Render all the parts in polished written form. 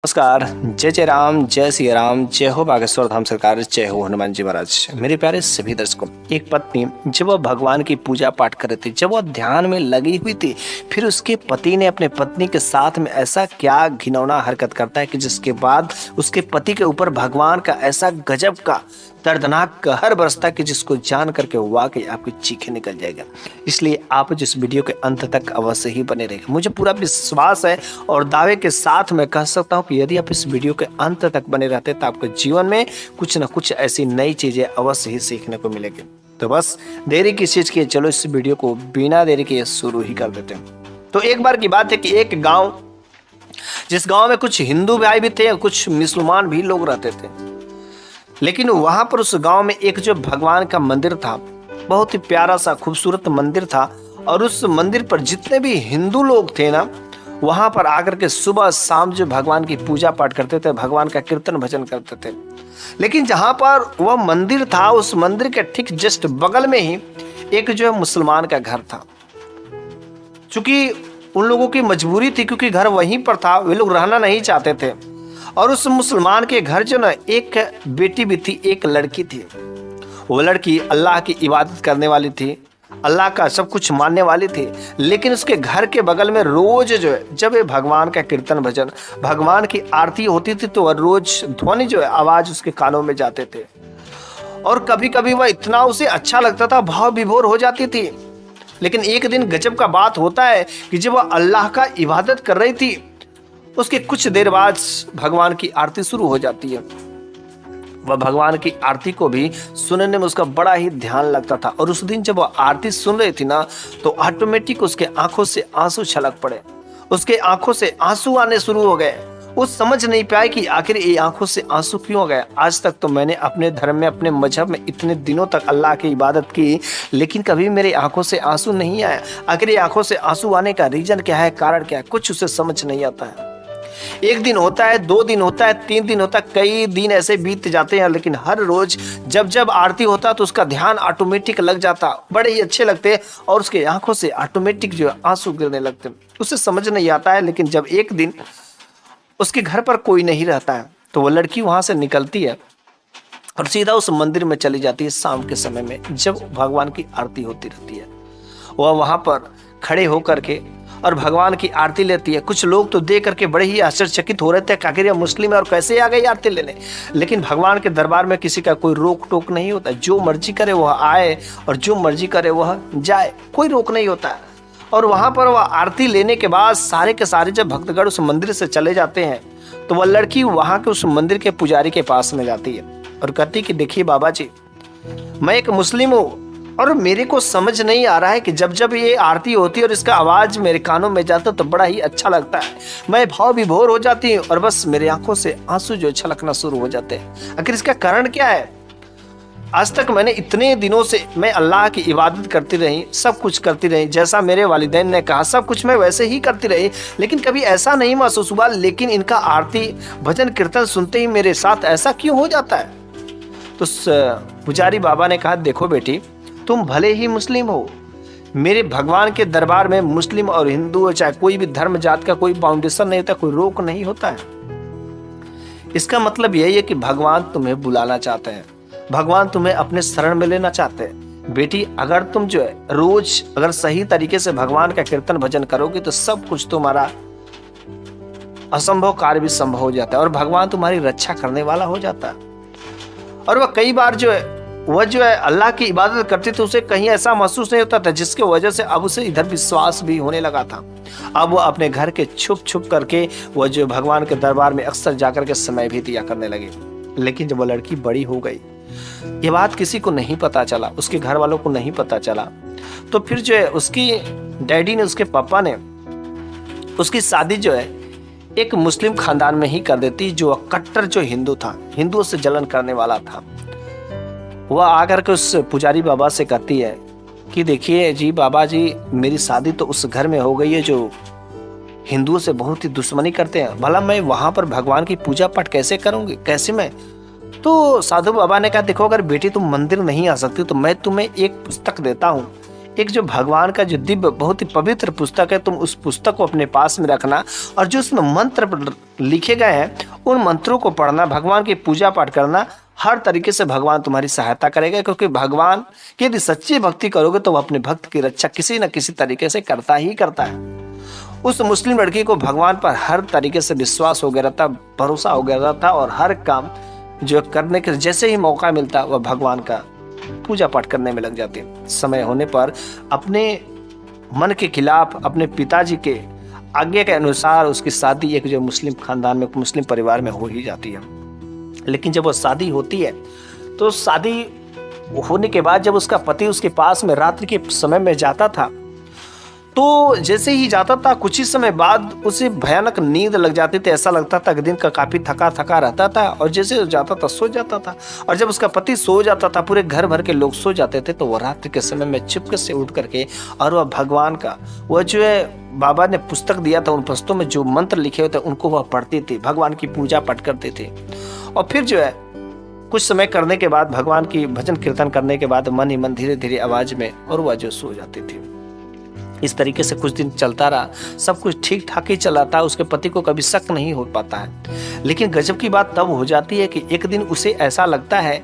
नमस्कार। जय जय राम, जय सिया राम, जय हो बागेश्वर धाम सरकार, जय हो हनुमान जी महाराज। मेरे प्यारे सभी दर्शकों, एक पत्नी जब वह भगवान की पूजा पाठ कर रही थी, जब वह ध्यान में लगी हुई थी, फिर उसके पति ने अपने पत्नी के साथ में ऐसा क्या घिनौना हरकत करता है कि जिसके बाद उसके पति के ऊपर भगवान का ऐसा गजब का दर्दनाक कहर बरसता है कि जिसको जान करके वाकई आपकी चीखें निकल जाएगा। इसलिए आप जिस वीडियो के अंत तक अवश्य ही बने रहेंगे। मुझे पूरा विश्वास है और दावे के साथ मैं कह सकता हूं कि यदि आप इस वीडियो के अंत तक बने रहते तो आपके जीवन में कुछ न कुछ ऐसी नई चीजें अवश्य ही सीखने को मिलेगी। तो बस देरी किस चीज की, चलो इस वीडियो को बिना देरी के शुरू ही कर देते हैं। तो एक बार की बात है कि एक गाँव, जिस गाँव में कुछ हिंदू भाई भी थे, कुछ मुसलमान भी लोग रहते थे, लेकिन वहां पर उस गांव में एक जो भगवान का मंदिर था, बहुत ही प्यारा सा खूबसूरत मंदिर था। और उस मंदिर पर जितने भी हिंदू लोग थे ना, वहां पर आकर के सुबह शाम जो भगवान की पूजा पाठ करते थे, भगवान का कीर्तन भजन करते थे। लेकिन जहां पर वह मंदिर था, उस मंदिर के ठीक जस्ट बगल में ही एक जो मुसलमान का घर था। चूंकि उन लोगों की मजबूरी थी, क्योंकि घर वहीं पर था, वे लोग रहना नहीं चाहते थे। और उस मुसलमान के घर जो ना, एक बेटी भी थी, एक लड़की थी। वो लड़की अल्लाह की इबादत करने वाली थी, अल्लाह का सब कुछ मानने वाली थी। लेकिन उसके घर के बगल में रोज जो है, जब ये भगवान का कीर्तन भजन, भगवान की आरती होती थी, तो वह रोज ध्वनि जो है, आवाज उसके कानों में जाते थे। और कभी कभी वह इतना उसे अच्छा लगता था, भाव विभोर हो जाती थी। लेकिन एक दिन गजब का बात होता है कि जब वह अल्लाह का इबादत कर रही थी, उसके कुछ देर बाद भगवान की आरती शुरू हो जाती है। वह भगवान की आरती को भी सुनने में उसका बड़ा ही ध्यान लगता था। और उस दिन जब वह आरती सुन रही थी ना, तो ऑटोमेटिक उसके आंखों से आंसू छलक पड़े, उसके आंखों से आंसू आने शुरू हो गए। वो समझ नहीं पाए कि आखिर ये आंखों से आंसू क्यों हो गए। आज तक तो मैंने अपने धर्म में, अपने मजहब में इतने दिनों तक अल्लाह की इबादत की, लेकिन कभी मेरी आंखों से आंसू नहीं आया। आखिर ये आंखों से आंसू आने का रीजन क्या है, कारण क्या है, कुछ उसे समझ नहीं आता है। एक दिन होता है, 2 दिन होता है, 3 दिन होता है, कई दिन ऐसे बीत जाते हैं। लेकिन हर रोज जब जब आरती होता तो उसका ध्यान ऑटोमेटिक लग जाता, बड़े ही अच्छे लगते और उसके आंखों से ऑटोमेटिक जो आंसू गिरने लगते। उसे समझ नहीं आता है। लेकिन जब एक दिन उसके घर पर कोई नहीं रहता है, तो वो लड़की वहां से निकलती है और सीधा उस मंदिर में चली जाती है। शाम के समय में जब भगवान की आरती होती रहती है, वह वहां पर खड़े होकर के और भगवान की आरती लेती है। कुछ लोग तो देख करके बड़े ही आश्चर्यचकित हो रहे थे, आखिर यह मुस्लिम है और कैसे आ गई आरती लेने। लेकिन भगवान के दरबार में किसी का कोई रोक टोक नहीं होता, जो मर्जी करे वह आए और जो मर्जी करे वह जाए, कोई रोक नहीं होता है। और वहां पर वह आरती लेने के बाद सारे के सारे जब भक्तगण उस मंदिर से चले जाते हैं, तो वह लड़की वहां के उस मंदिर के पुजारी के पास में जाती है और कहती कि देखिए बाबा जी, मैं एक मुस्लिम हूँ और मेरे को समझ नहीं आ रहा है कि जब जब ये आरती होती है और इसका आवाज मेरे कानों में जाता है तो बड़ा ही अच्छा लगता है। मैं भाव विभोर हो जाती हूँ और बस मेरे आंखों से आंसू जो छलकना शुरू हो जाते हैं। आखिर इसका कारण क्या है? आज तक मैंने इतने दिनों से मैं अल्लाह की इबादत करती रही, सब कुछ करती रही, जैसा मेरे वालिदैन ने कहा सब कुछ मैं वैसे ही करती रही, लेकिन कभी ऐसा नहीं महसूस हुआ। लेकिन इनका आरती भजन कीर्तन सुनते ही मेरे साथ ऐसा क्यों हो जाता है? तो पुजारी बाबा ने कहा, देखो बेटी, तुम भले ही मुस्लिम हो, मेरे भगवान के दरबार में मुस्लिम और हिंदू हो, चाहे कोई भी धर्म जात का कोई बाउंडेशन नहीं होता, कोई रोक नहीं होता है। इसका मतलब यही है कि भगवान तुम्हें बुलाना चाहते हैं, भगवान तुम्हें अपने शरण में लेना चाहते हैं। बेटी, अगर तुम जो है रोज अगर सही तरीके से भगवान का कीर्तन भजन करोगे तो सब कुछ तुम्हारा असंभव कार्य भी संभव हो जाता है और भगवान तुम्हारी रक्षा करने वाला हो जाता है। और वह कई बार जो है अल्लाह की इबादत करती थी, उसे कहीं ऐसा महसूस नहीं होता था, जिसके वजह से अब उसे इधर विश्वास भी होने लगा था। अब वो अपने घर के छुप छुप करके वह जो भगवान के दरबार में अक्सर जाकर के समय भी दिया करने लगे। लेकिन जब वो लड़की बड़ी हो गई, ये बात किसी को नहीं पता चला, उसके घर वालों को नहीं पता चला। तो फिर जो है उसकी डैडी ने, उसके पापा ने उसकी शादी जो है एक मुस्लिम खानदान में ही कर देती, जो कट्टर जो हिंदू था, हिंदुओं से जलन करने वाला था। वह आकर के उस पुजारी बाबा से कहती है कि देखिए जी बाबा जी, मेरी शादी तो उस घर में हो गई है जो हिंदुओं से बहुत ही दुश्मनी करते हैं, भला मैं वहां पर भगवान की पूजा पाठ कैसे करूंगी, कैसे मैं? तो साधु बाबा ने कहा, देखो अगर बेटी तुम मंदिर नहीं आ सकती तो मैं तुम्हें एक पुस्तक देता हूँ, एक जो भगवान का जो दिव्य बहुत ही पवित्र पुस्तक है, तुम उस पुस्तक को अपने पास में रखना और जो उसमें मंत्र लिखे गए हैं उन मंत्रों को पढ़ना, भगवान की पूजा पाठ करना। हर तरीके से भगवान तुम्हारी सहायता करेगा, क्योंकि भगवान की यदि सच्ची भक्ति करोगे तो वह अपने भक्त की रक्षा किसी न किसी तरीके से करता ही करता है। उस मुस्लिम लड़की को भगवान पर हर तरीके से विश्वास हो गया था, भरोसा हो गया था और हर काम जो करने के जैसे ही मौका मिलता वह भगवान का पूजा पाठ करने में लग जाती। समय होने पर अपने मन के खिलाफ अपने पिताजी के आज्ञा के अनुसार उसकी शादी एक जो मुस्लिम खानदान में, मुस्लिम परिवार में हो ही जाती है। लेकिन जब वो शादी होती है तो शादी होने के बाद जब उसका पति उसके पास में रात्रि के समय में जाता था, तो जैसे ही जाता था कुछ ही समय बाद उसे भयानक नींद लग जाती थी। ऐसा लगता था कि दिन का काफी थका थका रहता था और जैसे जाता था सो जाता था। और जब उसका पति सो जाता था, पूरे घर भर के लोग सो जाते थे, तो वह रात्रि के समय में चुपके से उठ करके और वह भगवान का वह जो है बाबा ने पुस्तक दिया था, उन पुस्तकों में जो मंत्र लिखे हुए थे उनको वह पढ़ती थी, भगवान की पूजा पाठ करते थे। और फिर जो है कुछ समय करने के बाद, भगवान की भजन कीर्तन करने के बाद मन ही मन धीरे धीरे आवाज में और वह जो सो जाती थी। इस तरीके से कुछ दिन चलता रहा, सब कुछ ठीक ठाक ही चला था, उसके पति को कभी शक नहीं हो पाता है। लेकिन गजब की बात तब हो जाती है कि एक दिन उसे ऐसा लगता है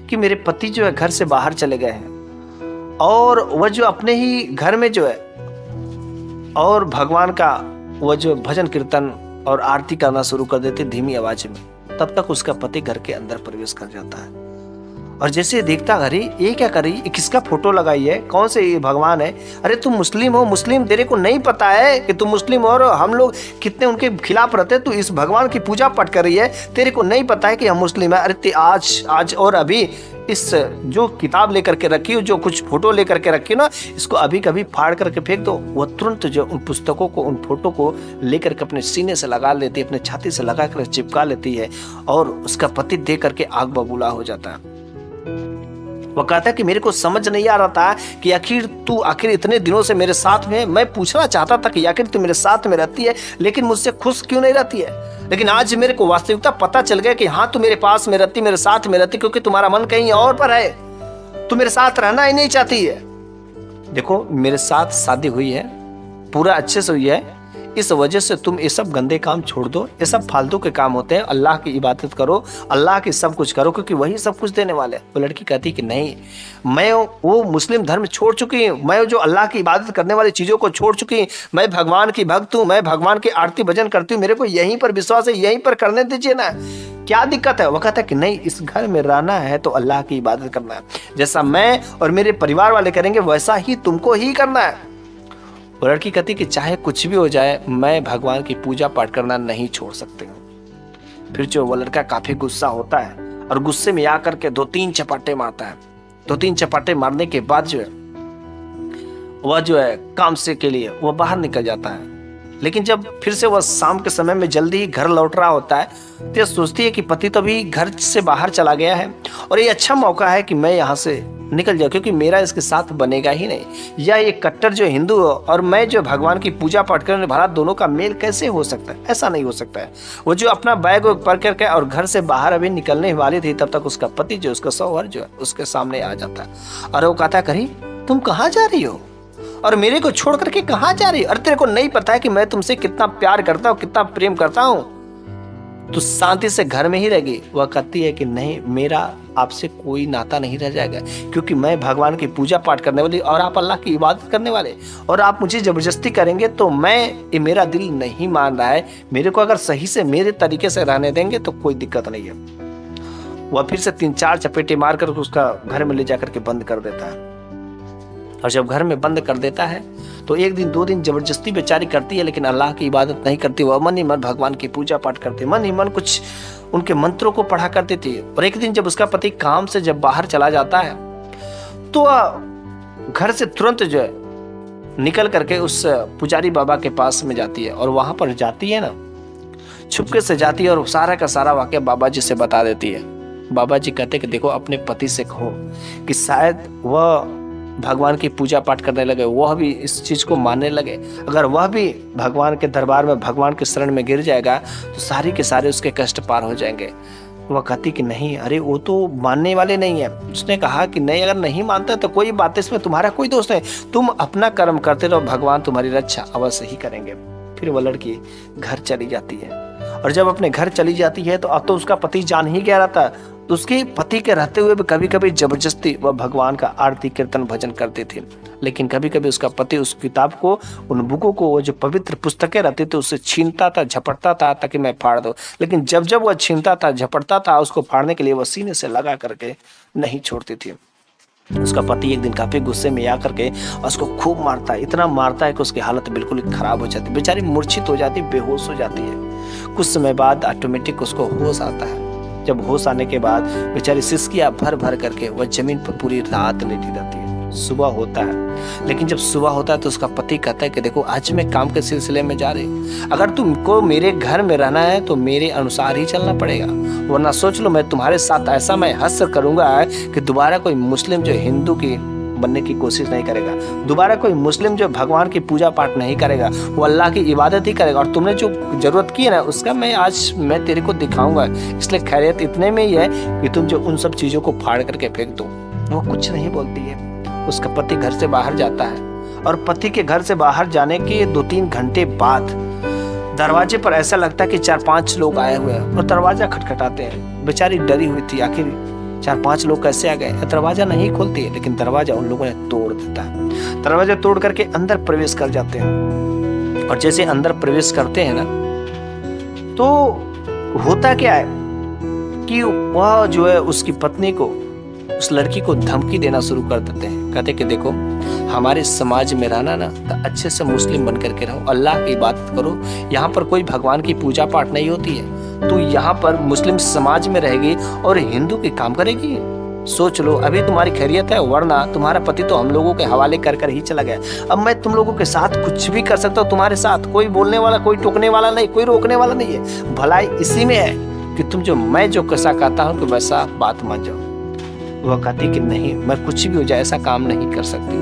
कि मेरे पति जो है घर से बाहर चले गए हैं और वह जो अपने ही घर में जो है और भगवान का वह जो भजन कीर्तन और आरती करना शुरू कर देते धीमी आवाज में। तब तक उसका पति घर के अंदर प्रवेश कर जाता है और जैसे देखता, अरे ये क्या कर रही है, किसका फोटो लगाई है, कौन से ये भगवान है, अरे तुम मुस्लिम हो, मुस्लिम तेरे को नहीं पता है कि तुम मुस्लिम हो और हम लोग कितने उनके खिलाफ रहते हैं, तू इस भगवान की पूजा पाठ कर रही है, तेरे को नहीं पता है कि हम मुस्लिम है। अरे आज और अभी इस जो किताब लेकर के रखी हो, जो कुछ फोटो लेकर के रखी ना, इसको अभी कभी फाड़ करके फेंक दो। वह तुरंत जो उन पुस्तकों को, उन फोटो को लेकर के अपने सीने से लगा लेती है, अपने छाती से लगा कर चिपका लेती है और उसका पति देख करके आग बबूला हो जाता है। वह कहता है कि मेरे को समझ नहीं आ रहा था कि आखिर इतने दिनों से मेरे साथ में, मैं पूछना चाहता था कि आखिर तू मेरे साथ में रहती है लेकिन मुझसे खुश क्यों नहीं रहती है। लेकिन आज मेरे को वास्तविकता पता चल गया कि हाँ, तू मेरे पास में रहती, मेरे साथ में रहती, क्योंकि तुम्हारा मन कहीं और पर है, तू मेरे साथ रहना ही नहीं चाहती है। देखो, मेरे साथ शादी हुई है, पूरा अच्छे से हुई है, इस वजह से तुम ये सब गंदे काम छोड़ दो, ये सब फालतू के काम होते हैं, अल्लाह की इबादत करो, अल्लाह की सब कुछ करो, क्योंकि वही सब कुछ देने वाले हैं। वो लड़की कहती कि नहीं, मैं वो मुस्लिम धर्म छोड़ चुकी हूँ, मैं जो अल्लाह की इबादत करने वाली चीज़ों को छोड़ चुकी हूँ, मैं भगवान की भक्त हूँ, मैं भगवान की आरती भजन करती हूँ, मेरे को यहीं पर विश्वास है, यहीं पर करने दीजिए ना, क्या दिक्कत है। वो कहता है कि नहीं, इस घर में रहना है तो अल्लाह की इबादत करना है, जैसा मैं और मेरे परिवार वाले करेंगे वैसा ही तुमको ही करना है। वो लड़की कहती कि चाहे कुछ भी हो जाए, मैं भगवान की पूजा पाठ करना नहीं छोड़ सकती हूँ। फिर जो वो लड़का काफी गुस्सा होता है और गुस्से में आकर के 2-3 चपाटे मारता है। 2-3 चपाटे मारने के बाद जो है वह जो है काम से के लिए वह बाहर निकल जाता है। लेकिन जब फिर से वह शाम के समय में जल्दी ही घर लौट रहा होता है तो यह सोचती है कि पति तो अभी घर से बाहर चला गया है और ये अच्छा मौका है कि मैं यहाँ से निकल जाऊँ, क्योंकि मेरा इसके साथ बनेगा ही नहीं। या ये कट्टर जो हिंदू और मैं जो भगवान की पूजा पाठ करने वाला, दोनों का मेल कैसे हो सकता है, ऐसा नहीं हो सकता है। वो जो अपना बैग पर करके और घर से बाहर अभी निकलने वाली थी, तब तक उसका पति जो उसका शौहर जो है उसके सामने आ जाता है और वो कहता, करी तुम कहाँ जा रही हो और मेरे को छोड़ करके कहाँ जा रही हो, अरे तेरे को नहीं पता है कि मैं तुमसे कितना प्यार करता हूँ, कितना प्रेम करता हूँ, तो शांति से घर में ही रहेगी। वह कहती है कि नहीं, मेरा आपसे कोई नाता नहीं रह जाएगा, क्योंकि मैं भगवान की पूजा पाठ करने वाली और आप अल्लाह की इबादत करने वाले, और आप मुझे जबरदस्ती करेंगे तो ये मेरा दिल नहीं मान रहा है। मेरे को अगर सही से मेरे तरीके से रहने देंगे तो कोई दिक्कत नहीं है। वह फिर से 3-4 चपेटे मारकर उसका घर में ले जाकर के बंद कर देता है। और जब घर में बंद कर देता है तो 1 दिन 2 दिन जबरदस्ती बेचारी करती है, लेकिन अल्लाह की इबादत नहीं करती। वह मन ही मन भगवान की पूजा पाठ करती, मन ही मन कुछ उनके मंत्रों को पढ़ा करती थी। और एक दिन जब उसका पति काम से जब बाहर चला जाता है तो वह घर से तुरंत जो है निकल करके उस पुजारी बाबा के पास में जाती है और वहां पर जाती है ना, छुपके से जाती है और सारा का सारा वाकया बाबा जी से बता देती है। बाबा जी कहते कि देखो, अपने पति से कहो कि शायद वह भगवान की पूजा पाठ करने लगे, वह भी इस चीज़ को मानने लगे। अगर वह भी भगवान के दरबार में, भगवान के शरण में गिर जाएगा तो सारी के सारे उसके कष्ट पार हो जाएंगे। वह कहती कि नहीं, अरे वो तो मानने वाले नहीं है। उसने कहा कि नहीं, अगर नहीं मानता तो कोई बात है, इसमें तुम्हारा कोई दोष नहीं, तुम अपना कर्म करते रहो, भगवान तुम्हारी रक्षा अवश्य ही करेंगे। फिर वह लड़की घर चली जाती है, और जब अपने घर चली जाती है तो अब तो उसका पति जान ही गया रहता, तो उसके पति के रहते हुए भी कभी कभी जबरदस्ती वह भगवान का आरती कीर्तन भजन करती थी। लेकिन कभी कभी उसका पति उस किताब को, उन बुकों को, वो जो पवित्र पुस्तकें रहती थी उससे छीनता था, झपटता था ताकि मैं फाड़ दूं। लेकिन जब जब वह छीनता था, झपटता था, उसको फाड़ने के लिए वह सीने से लगा करके नहीं छोड़ती थी। उसका पति एक दिन काफी गुस्से में आकर के उसको खूब मारता है, इतना मारता है कि उसकी हालत बिल्कुल ही खराब हो जाती है, बेचारी मूर्छित हो जाती, बेहोश हो जाती है। कुछ समय बाद ऑटोमेटिक उसको होश आता है। जब होश आने के बाद बेचारी सिसकियां भर भर करके वह जमीन पर पूरी रात लेटी रहती है। सुबह होता है, लेकिन जब सुबह होता है तो उसका पति कहता है कि देखो, आज मैं काम के सिलसिले में जा रही, अगर तुमको मेरे घर में रहना है तो मेरे अनुसार ही चलना पड़ेगा, वरना सोच लो मैं तुम्हारे साथ ऐसा मैं हश्र करूंगा कि दोबारा कोई मुस्लिम जो हिंदू की बनने की कोशिश नहीं करेगा, दोबारा कोई मुस्लिम जो भगवान की पूजा पाठ नहीं करेगा, वो अल्लाह की इबादत ही करेगा, और तुमने जो जरूरत की है ना उसका मैं तेरे को दिखाऊंगा। इसलिए खैरियत इतने में ही है कि तुम जो उन सब चीजों को फाड़ करके फेंक दो। वो कुछ नहीं बोलती है। उसका पति घर से बाहर जाता है, और पति के घर से बाहर जाने के 2-3 घंटे बाद दरवाजे पर ऐसा लगता है कि 4-5 लोग आए हुए हैं, और दरवाजा खटखटाते हैं। बेचारी डरी हुई थी, आखिर 4-5 लोग कैसे आ गए। दरवाजा नहीं खोलती है, लेकिन दरवाजा उन लोगों ने तोड़ देता है। दरवाजा तोड़ करके अंदर प्रवेश कर जाते हैं, और जैसे अंदर प्रवेश करते हैं ना, तो होता क्या है कि वह जो है उसकी पत्नी को, उस लड़की को धमकी देना शुरू कर देते हैं। कहते कि देखो, हमारे समाज में रहना ना तो अच्छे से मुस्लिम बन करके रहो, अल्लाह की इबादत करो, यहाँ पर कोई भगवान की पूजा पाठ नहीं होती है, तो यहाँ पर मुस्लिम समाज में रहेगी और हिंदू के काम करेगी। सोच लो, अभी तुम्हारी खैरियत है, वरना तुम्हारा पति तो हम लोगों के हवाले कर कर ही चला गया। अब मैं तुम लोगों के साथ कुछ भी कर सकता हूँ, तुम्हारे साथ कोई बोलने वाला, कोई टोकने वाला नहीं, कोई रोकने वाला नहीं है। भलाई इसी में है कि तुम जो मैं जो कैसा कहता हूँ कि वैसा बात मान जाओ। वह कहती कि नहीं, मैं कुछ भी हो जाए ऐसा काम नहीं कर सकती।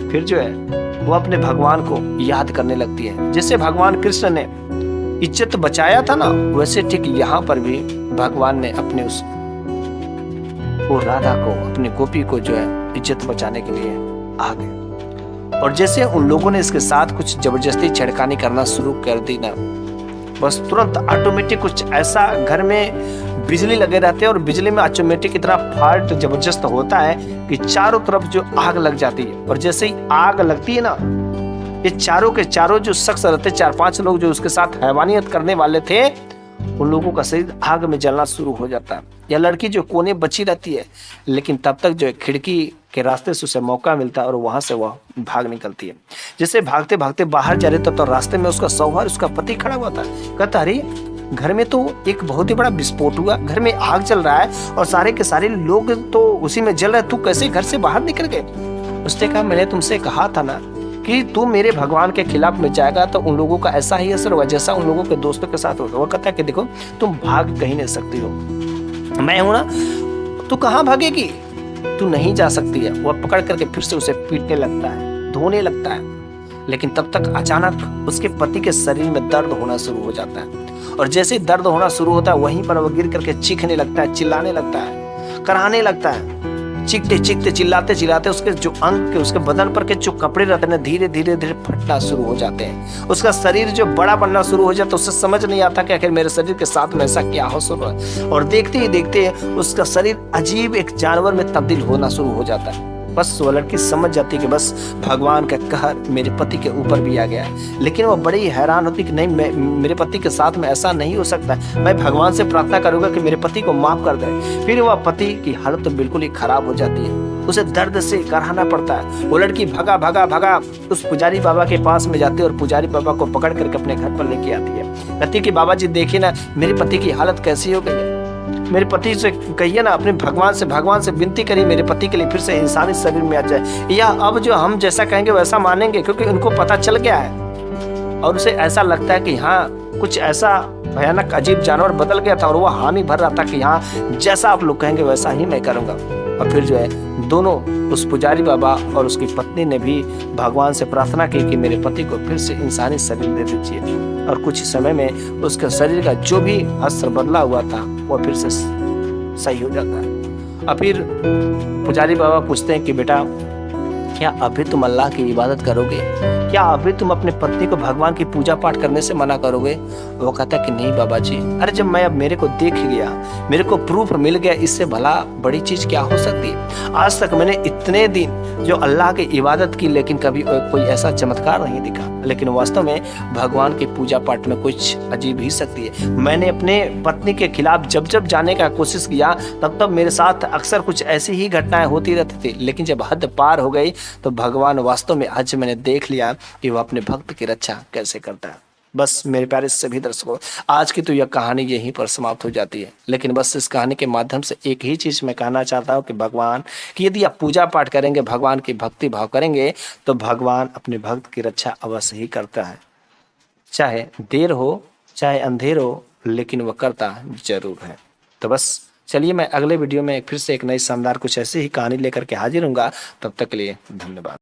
फिर जो है वो अपने भगवान को याद करने लगती है। जैसे भगवान कृष्ण ने इज्जत बचाया था ना, वैसे ठीक यहाँ पर भी भगवान ने अपने उस वो राधा को, अपनी गोपी को जो है इज्जत बचाने के लिए आ गए। और जैसे उन लोगों ने इसके साथ कुछ जबरदस्ती छेड़खानी करना शुरू कर दी ना, बस तुरंत ऑटोमेटिक कुछ ऐसा, घर में बिजली लगे रहते हैं और बिजली में ऑटोमेटिक इतना फाल्ट जबरदस्त होता है कि चारों तरफ जो आग लग जाती है। और जैसे ही आग लगती है ना, ये चारों के चारों जो शख्स रहते, 4-5 लोग जो उसके साथ हैवानियत करने वाले थे, उन लोगों का शरीर आग में जलना शुरू हो जाता है। यह लड़की जो कोने बची रहती है, लेकिन तब तक जो है खिड़की के रास्ते से उसे मौका मिलता है और वहां से वह भाग निकलती है। जैसे भागते भागते बाहर जा रहे तो रास्ते में उसका शौहर, उसका पति खड़ा हुआ था। कहता, अरे घर में तो एक बहुत ही बड़ा विस्फोट हुआ, घर में आग चल रहा है और सारे के सारे लोग तो उसी में जल रहे, तू कैसे घर से बाहर निकल गए। उसने कहा, मैंने तुमसे कहा था ना कि तू मेरे भगवान के खिलाफ में जाएगा तो उन लोगों का ऐसा ही असर होगा जैसा उन लोगों के दोस्तों के साथ होगा। वो कहता है कि देखो, तुम भाग कहीं नहीं सकती हो, मैं हूं ना, तू कहाँ भागेगी, तू नहीं जा सकती है। वह पकड़ करके फिर से उसे पीटने लगता है, धोने लगता है। लेकिन तब तक अचानक उसके पति के शरीर में दर्द होना शुरू हो जाता है, और जैसे दर्द होना शुरू होता है वहीं पर वो गिर करके चीखने लगता है, चिल्लाने लगता है, कराहने लगता है। चीखते चीखते चिल्लाते चिल्लाते उसके जो अंग के, उसके बदन पर के जो कपड़े रहते हैं धीरे धीरे धीरे फटना शुरू हो जाते हैं। उसका शरीर जो बड़ा बनना शुरू हो जाता है, उससे समझ नहीं आता कि आखिर मेरे शरीर के साथ में ऐसा क्या हो शुरू है। और देखते ही देखते उसका शरीर अजीब एक जानवर में तब्दील होना शुरू हो जाता है। बस वो लड़की समझ जाती कि बस भगवान का कहर मेरे पति के ऊपर भी आ गया है। लेकिन वो बड़ी हैरान होती कि नहीं, मेरे पति के साथ में ऐसा नहीं हो सकता। मैं भगवान से प्रार्थना करूंगा कि मेरे पति को माफ कर दे। फिर वह पति की हालत तो बिल्कुल ही खराब हो जाती है, उसे दर्द से कराहना पड़ता है। वो लड़की भगा भगा भगा उस पुजारी बाबा के पास में जाती है और पुजारी बाबा को पकड़ करके अपने घर पर लेके आती है। कहती है कि बाबा जी देखिए ना, मेरे पति की हालत कैसी हो गई है, मेरे पति से कहिए ना, अपने भगवान से विनती करिए मेरे पति के लिए फिर से इंसानी शरीर में आ जाए, या अब जो हम जैसा कहेंगे वैसा मानेंगे, क्योंकि उनको पता चल गया है। और उसे ऐसा लगता है कि हाँ, कुछ ऐसा भयानक अजीब जानवर बदल गया था और वो हामी भर रहा था कि हाँ, जैसा आप लोग कहेंगे वैसा ही मैं करूँगा। और फिर जो है दोनों, उस पुजारी बाबा और उसकी पत्नी ने भी भगवान से प्रार्थना की कि मेरे पति को फिर से इंसानी शरीर दे दीजिए। और कुछ ही समय में उसके शरीर का जो भी अस्त्र बदला हुआ था वो फिर से सही हो जाता है। और फिर पुजारी बाबा पूछते हैं कि बेटा, क्या अभी तुम अल्लाह की इबादत करोगे? क्या अभी तुम अपने पत्नी को भगवान की पूजा पाठ करने से मना करोगे? वो कहता है कि नहीं बाबा जी, अरे जब मैं अब मेरे को देख गया, मेरे को प्रूफ मिल गया, इससे भला बड़ी चीज क्या हो सकती है। आज तक मैंने इतने दिन जो अल्लाह की इबादत की, लेकिन कभी कोई ऐसा चमत्कार नहीं दिखा। लेकिन वास्तव में भगवान की पूजा पाठ में कुछ अजीब ही शक्ति है। मैंने अपने पत्नी के खिलाफ जब जब जाने का कोशिश किया, तब तब मेरे साथ अक्सर कुछ ऐसी ही घटनाएं होती रहती थी। लेकिन जब हद पार हो गई तो भगवान वास्तव में आज मैंने देख लिया कि वो अपने भक्त की रक्षा कैसे करता है। बस मेरे प्यारे सभी दर्शकों, आज की तो यह कहानी यहीं पर समाप्त हो जाती है। लेकिन बस इस कहानी के माध्यम से एक ही चीज़ मैं कहना चाहता हूँ कि भगवान की यदि आप पूजा पाठ करेंगे, भगवान की भक्ति भाव करेंगे, तो भगवान अपने भक्त की रक्षा अवश्य ही करता है। चाहे देर हो, चाहे अंधेर हो, लेकिन वह करता जरूर है। तो बस चलिए, मैं अगले वीडियो में फिर से एक नई शानदार कुछ ऐसी ही कहानी लेकर के हाजिर हूँगा। तब तक के लिए धन्यवाद।